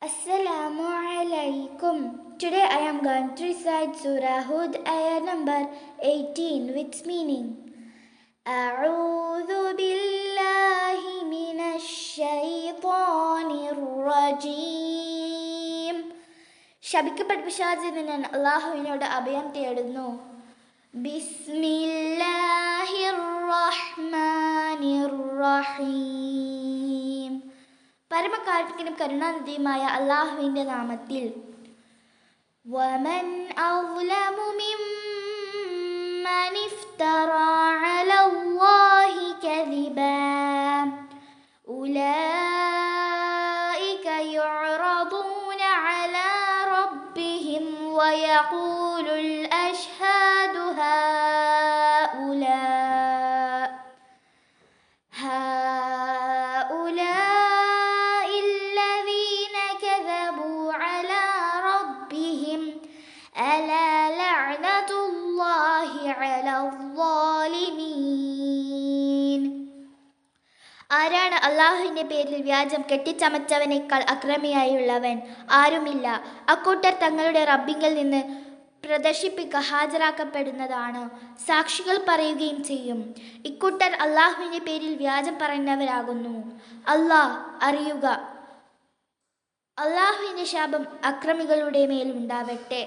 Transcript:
Assalamu alaikum. Today I am going to recite Surah Hud, ayah number 18 with meaning. أعوذ بالله من الشيطان الرجيم. ശപിക്കപ്പെട്ട പിശാചിൽ നിന്ന് ഞാൻ അല്ലാഹുവിനോട് അഭയം തേടുന്നു. ബിസ്മില്ലാഹിർ റഹ്മാനിർ റഹീം. പരമകാരുണികനും കരുണാനിധിയുമായ അല്ലാഹുവിൻ്റെ നാമത്തിൽ. വമൻ അസ്ലമു മിമ്മൻ ഇഫ്തറാ അലല്ലാഹി കദിബാ ഉലൈക യുഅറദൂന അലാ റബ്ബിഹിം വയഖൂലുൽ അശ്ഹാദു ألا لعنة الله على الظالمين. ആരാണ് അള്ളാഹുവിൻ്റെ പേരിൽ വ്യാജം കെട്ടിച്ചമച്ചവനേക്കാൾ അക്രമിയായുള്ളവൻ? ആരുമില്ല. അക്കൂട്ടർ തങ്ങളുടെ റബ്ബിങ്കിൽ നിന്ന് ഹാജരാക്കപ്പെടുന്നതാണ്. സാക്ഷികൾ പറയുകയും ചെയ്യും. ഇക്കൂട്ടർ അള്ളാഹുവിൻ്റെ പേരിൽ വ്യാജം പറയുന്നവരാകുന്നു. അല്ലാഹ് അറിയുക, അള്ളാഹുവിൻ്റെ ശാപം അക്രമികളുടെ മേലുണ്ടാവട്ടെ.